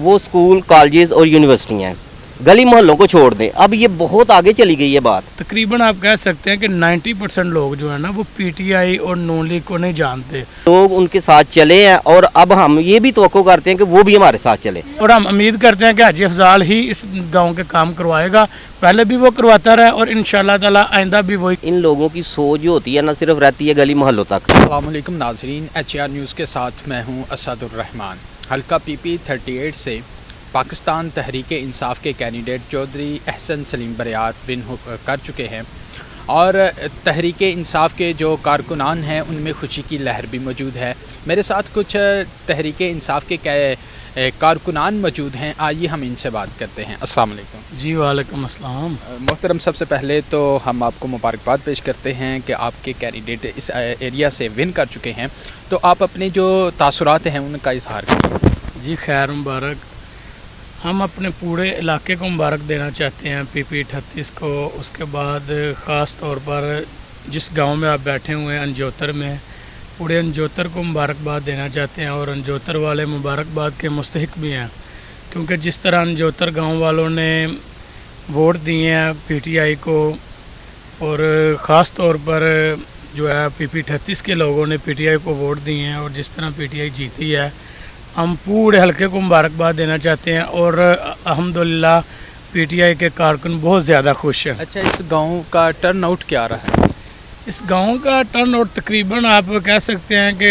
वो school, colleges और यूनिवर्सिटियाँ हैं, गली मोहल्लों को छोड़ दें। अब ये बहुत आगे चली गई है बात। तकरीबन आप कह सकते हैं कि 90% लोग जो है ना वो पीटीआई और नून लीग को नहीं जानते, लोग उनके साथ चले हैं और अब हम ये भी तवक्को करते हैं कि वो भी हमारे साथ चले। और हम उम्मीद करते हैं कि हाजी अफजाल ही इस गांव के काम करवाएगा। पहले भी वो करवाता रहा और इंशाल्लाह ताला आइंदा भी वही। इन लोगों की सोच जो होती है ना सिर्फ रहती है गली मोहल्लों तक। अस्सलाम वालेकुम नाज़रीन, HR न्यूज़ के साथ मैं हूं असदुर रहमान। हल्का PP 38 से पाकिस्तान तहरीक इंसाफ के कैंडिडेट चौधरी अहसन सलीम बरियार विन कर चुके हैं और तहरीक इंसाफ के जो कारकुनान हैं उनमें खुशी की लहर भी मौजूद है। मेरे साथ कुछ तहरीक इंसाफ के कारकुनान मौजूद हैं, आइए हम इनसे बात करते हैं। अस्सलाम वालेकुम। जी वालेकुम अस्सलाम। मोहतरम, सबसे पहले तो हम आपको मुबारकबाद पेश करते हैं कि आपके कैंडिडेट इस एरिया से विन कर चुके हैं, तो आप अपने जो तासुरात हैं उनका इजहार करें। जी खैर मुबारक। हम अपने पूरे इलाके को मुबारक देना चाहते हैं PP 38 को। उसके बाद ख़ास तौर पर जिस गांव में आप बैठे हुए हैं अंजोतर में, पूरे अंजोतर को मुबारकबाद देना चाहते हैं। और अंजोतर वाले मुबारकबाद के मुस्तहिक भी हैं, क्योंकि जिस तरह अंजोतर गांव वालों ने वोट दिए हैं PTI को, और ख़ास तौर पर जो है PP 38 के लोगों ने PTI को वोट दिए हैं और जिस तरह PTI जीती है, हम पूरे हलके को मुबारकबाद देना चाहते हैं। और अल्हम्दुलिल्लाह PTI के कारकुन बहुत ज़्यादा खुश हैं। अच्छा, इस गांव का टर्न आउट क्या रहा है? इस गांव का टर्न आउट तकरीबन आप कह सकते हैं कि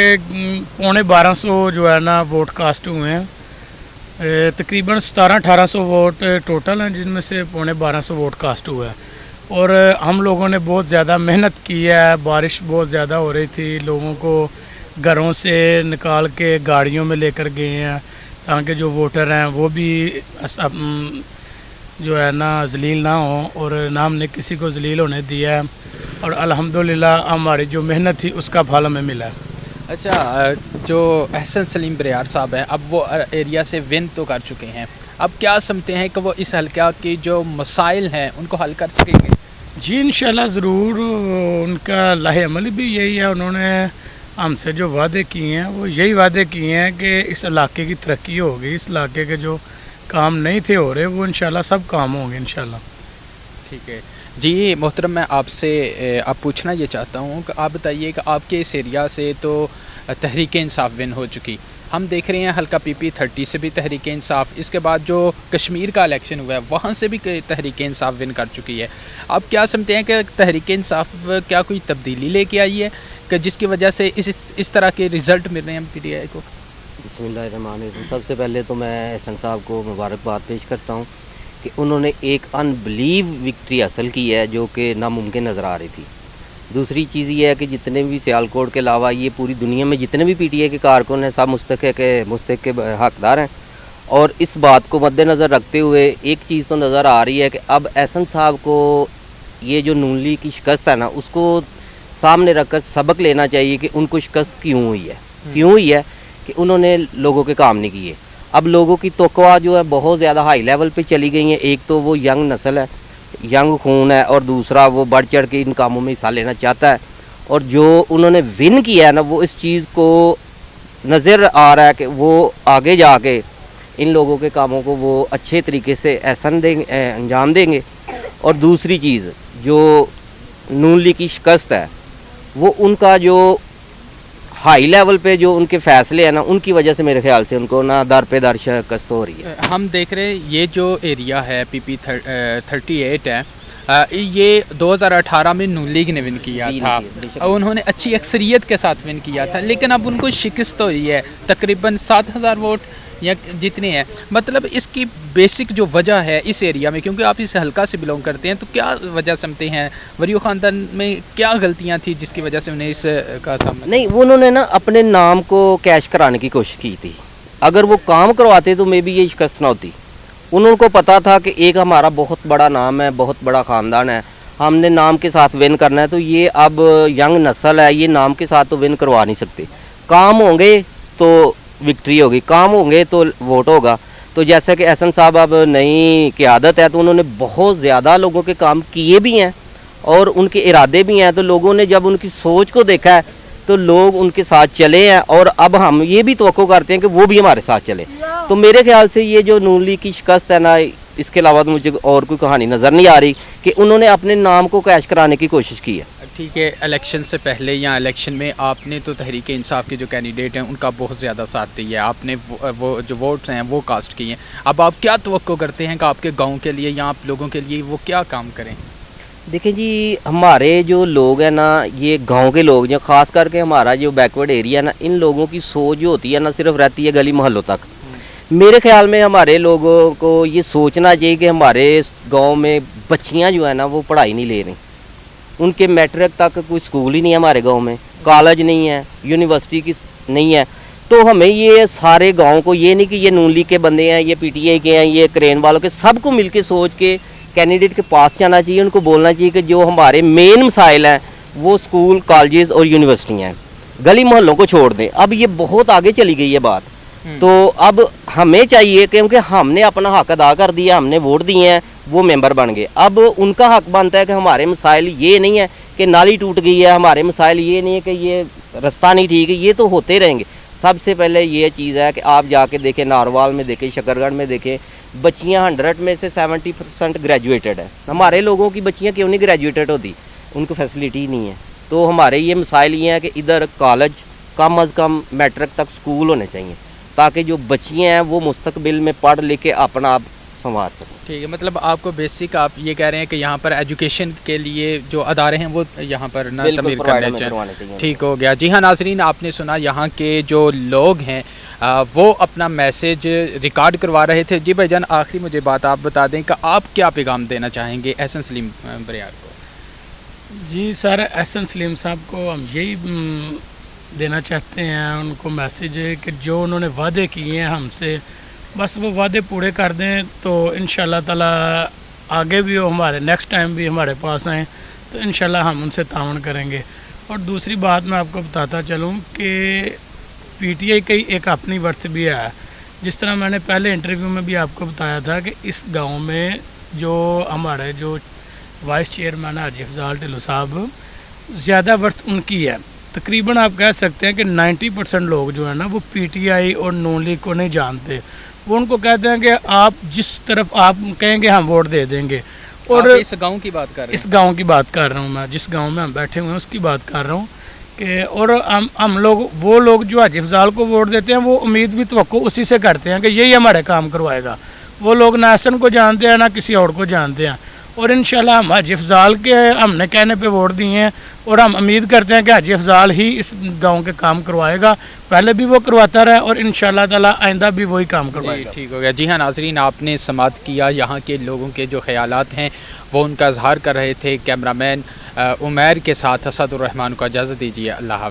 1250 जो है ना वोट कास्ट हुए हैं। तकरीबन 1700-1800 वोट टोटल हैं, जिनमें से 1250 वोट कास्ट हुआ है। और हम लोगों ने बहुत ज़्यादा मेहनत की है। बारिश बहुत ज़्यादा हो रही थी, लोगों को घरों से निकाल के गाड़ियों में लेकर गए हैं ताकि जो वोटर हैं वो भी जो है ना जलील ना हो, और ना हमने किसी को जलील होने दिया है। और अल्हम्दुलिल्लाह हमारी जो मेहनत थी उसका फल हमें मिला है। अच्छा, जो अहसन सलीम बरियार साहब हैं, अब वो एरिया से विन तो कर चुके हैं, अब क्या समझते हैं कि वो इस हल्का की जो मसाइल हैं उनको हल कर सकेंगे? जी इंशाल्लाह ज़रूर। उनका लाहे अमल भी यही है। उन्होंने हमसे जो वादे किए हैं वो यही वादे किए हैं कि इस इलाके की तरक्की होगी। इस इलाके के जो काम नहीं थे हो रहे वो इंशाल्लाह सब काम होंगे इंशाल्लाह। ठीक है जी। मोहतरम, मैं आपसे अब पूछना ये चाहता हूँ कि आप बताइए कि आपके इस एरिया से तो तहरीक इंसाफ विन हो चुकी, हम देख रहे हैं हल्का PP 30 से भी तहरीक इंसाफ, इसके बाद जो कश्मीर का इलेक्शन हुआ है वहाँ से भी तहरीक इंसाफ विन कर चुकी है। आप क्या समझते हैं कि तहरीक इंसाफ क्या कोई तब्दीली लेके आई है कि जिसकी वजह से इस तरह के रिज़ल्ट मिल रहे हैं PTI को? बिस्मिल्लाहिर्रहमानिर्रहीम। सबसे पहले तो मैं अहसन साहब को मुबारकबाद पेश करता हूँ कि उन्होंने एक अनबिलीव विक्ट्री हासिल की है जो कि नामुमकिन नज़र आ रही थी। दूसरी चीज़ ये है कि जितने भी सियालकोट के अलावा ये पूरी दुनिया में जितने भी PTI के कारकुन हैं सब मुस्तहिक के हकदार हैं। और इस बात को मद्देनज़र रखते हुए एक चीज़ तो नज़र आ रही है कि अब अहसन साहब को ये जो नून लीग की शिकस्त है ना उसको सामने रखकर सबक लेना चाहिए कि उनको शिकस्त क्यों हुई है कि उन्होंने लोगों के काम नहीं किए। अब लोगों की तवक्कुआ जो है बहुत ज़्यादा हाई लेवल पे चली गई है। एक तो वो यंग नस्ल है, यंग खून है, और दूसरा वो बढ़ चढ़ के इन कामों में हिस्सा लेना चाहता है। और जो उन्होंने विन किया है ना वो इस चीज़ को नज़र आ रहा है कि वो आगे जाके इन लोगों के कामों को वो अच्छे तरीके से अंजाम देंगे। और दूसरी चीज़ जो नून लीग की शिकस्त है वो उनका जो हाई लेवल पे जो उनके फैसले हैं ना उनकी वजह से मेरे ख्याल से उनको ना दर पे दर शिकस्त हो रही है। हम देख रहे हैं ये जो एरिया है PP 38 है, ये 2018 में नून लीग ने विन किया था और उन्होंने अच्छी अक्सरियत के साथ विन किया था, लेकिन अब उनको शिकस्त हुई है तकरीबन 7000 वोट या जितने हैं। मतलब इसकी बेसिक जो वजह है इस एरिया में, क्योंकि आप इस हल्का से बिलोंग करते हैं, तो क्या वजह समझते हैं वरियो ख़ानदान में क्या गलतियां थी जिसकी वजह से उन्हें इस का सामना? नहीं, वो उन्होंने ना अपने नाम को कैश कराने की कोशिश की थी। अगर वो काम करवाते तो मे बी ये शिकस्त ना होती। उनको पता था कि एक हमारा बहुत बड़ा नाम है, बहुत बड़ा ख़ानदान है, हमने नाम के साथ विन करना है। तो ये अब यंग नस्ल है, ये नाम के साथ तो विन करवा नहीं सकते। काम होंगे तो विक्ट्री होगी, काम होंगे तो वोट होगा। तो जैसे कि अहसन साहब अब नई क़यादत है तो उन्होंने बहुत ज़्यादा लोगों के काम किए भी हैं और उनके इरादे भी हैं। तो लोगों ने जब उनकी सोच को देखा है तो लोग उनके साथ चले हैं और अब हम ये भी तवक्को करते हैं कि वो भी हमारे साथ चले। تو میرے خیال سے یہ جو نون لیگ کی شکست ہے نا، اس کے علاوہ تو مجھے اور کوئی کہانی نظر نہیں آ رہی کہ انہوں نے اپنے نام کو کیش کرانے کی کوشش کی ہے. ٹھیک ہے، الیکشن سے پہلے یا الیکشن میں آپ نے تو تحریک انصاف کے جو کینڈیڈیٹ ہیں ان کا بہت زیادہ ساتھ دیا ہے، آپ نے وہ جو ووٹس ہیں وہ کاسٹ کیے ہیں. اب آپ کیا توقع کرتے ہیں کہ آپ کے گاؤں کے لیے یا آپ لوگوں کے لیے وہ کیا کام کریں؟ دیکھیں جی، ہمارے جو لوگ ہیں نا، یہ گاؤں کے لوگ جو خاص کر کے ہمارا جو بیکورڈ ایریا ہے نا، ان لوگوں کی سوچ جو ہوتی ہے نا صرف رہتی ہے گلی محلوں تک. میرے خیال میں ہمارے لوگوں کو یہ سوچنا چاہیے کہ ہمارے گاؤں میں بچیاں جو ہیں نا وہ پڑھائی نہیں لے رہی. ان کے میٹرک تک کوئی سکول ہی نہیں ہے ہمارے گاؤں میں، کالج نہیں ہے، یونیورسٹی کی نہیں ہے. تو ہمیں یہ سارے گاؤں کو، یہ نہیں کہ یہ نون لیگ کے بندے ہیں، یہ پی ٹی آئی کے ہیں، یہ کرین والوں کے، سب کو مل کے سوچ کے کینڈیڈیٹ کے پاس جانا چاہیے. ان کو بولنا چاہیے کہ جو ہمارے مین مسائل ہیں وہ سکول، کالجز اور یونیورسٹی ہیں، گلی محلوں کو چھوڑ دیں. اب یہ بہت آگے چلی گئی ہے بات. تو اب ہمیں چاہیے کیونکہ ہم نے اپنا حق ادا کر دیا، ہم نے ووٹ دیے ہیں، وہ ممبر بن گئے. اب ان کا حق بنتا ہے کہ ہمارے مسائل یہ نہیں ہے کہ نالی ٹوٹ گئی ہے، ہمارے مسائل یہ نہیں ہے کہ یہ رستہ نہیں ٹھیک ہے، یہ تو ہوتے رہیں گے. سب سے پہلے یہ چیز ہے کہ آپ جا کے دیکھیں، ناروال میں دیکھیں، شکر گڑھ میں دیکھیں، بچیاں 100 میں سے 70% گریجویٹڈ ہیں. ہمارے لوگوں کی بچیاں کیوں نہیں گریجویٹڈ ہوتی؟ ان کو فیسلٹی نہیں ہے. تو ہمارے یہ مسائل یہ ہیں کہ ادھر کالج کم از کم میٹرک تک سکول ہونے چاہیے تاکہ جو بچیاں ہیں وہ مستقبل میں پڑھ لکھ کے اپنا آپ سنوار سکیں. ٹھیک ہے، مطلب آپ کو بیسک آپ یہ کہہ رہے ہیں کہ یہاں پر ایجوکیشن کے لیے جو ادارے ہیں وہ یہاں پر نہ تعمیر کرنے چاہیے. ٹھیک ہو گیا. جی ہاں ناظرین، آپ نے سنا یہاں کے جو لوگ ہیں وہ اپنا میسیج ریکارڈ کروا رہے تھے. جی بھائی جان، آخری مجھے بات آپ بتا دیں کہ آپ کیا پیغام دینا چاہیں گے احسن سلیم بریار کو؟ جی سر، احسن سلیم صاحب کو ہم یہی دینا چاہتے ہیں، ان کو میسیج ہے کہ جو انہوں نے وعدے کیے ہیں ہم سے، بس وہ وعدے پورے کر دیں تو انشاءاللہ تعالیٰ آگے بھی وہ ہمارے نیکسٹ ٹائم بھی ہمارے پاس آئیں تو انشاءاللہ ہم ان سے تعاون کریں گے. اور دوسری بات میں آپ کو بتاتا چلوں کہ پی ٹی آئی کی ایک اپنی ورث بھی ہے. جس طرح میں نے پہلے انٹرویو میں بھی آپ کو بتایا تھا کہ اس گاؤں میں جو ہمارے جو وائس چیئرمین حاجی افضال ٹھلو صاحب، زیادہ ورث ان کی ہے. تقریباً آپ کہہ سکتے ہیں کہ 90% لوگ جو ہیں نا وہ پی ٹی آئی اور نون لیگ کو نہیں جانتے. وہ ان کو کہتے ہیں کہ آپ جس طرف آپ کہیں گے ہم ووٹ دے دیں گے. اور اس گاؤں کی بات کر رہے ہیں؟ اس گاؤں کی بات کر رہا ہوں میں، جس گاؤں میں ہم بیٹھے ہوئے ہیں اس کی بات کر رہا ہوں کہ اور ہم لوگ، وہ لوگ جو حاجی افضال کو ووٹ دیتے ہیں وہ امید بھی توقع اسی سے کرتے ہیں کہ یہی ہمارے کام کروائے گا. وہ لوگ نہ حسن کو جانتے ہیں نہ کسی اور کو جانتے ہیں. اور انشاءاللہ ہم حاجی افضال کے ہم نے کہنے پہ ووٹ دیے ہیں اور ہم امید کرتے ہیں کہ حاجی افضال ہی اس گاؤں کے کام کروائے گا. پہلے بھی وہ کرواتا رہا اور انشاءاللہ تعالیٰ آئندہ بھی وہی کام کروائے گا. ٹھیک ہو گیا. جی ہاں ناظرین، آپ نے سماعت کیا یہاں کے لوگوں کے جو خیالات ہیں وہ ان کا اظہار کر رہے تھے. کیمرہ مین عمیر کے ساتھ اسد الرحمان کو اجازت دیجیے. اللہ حافظ.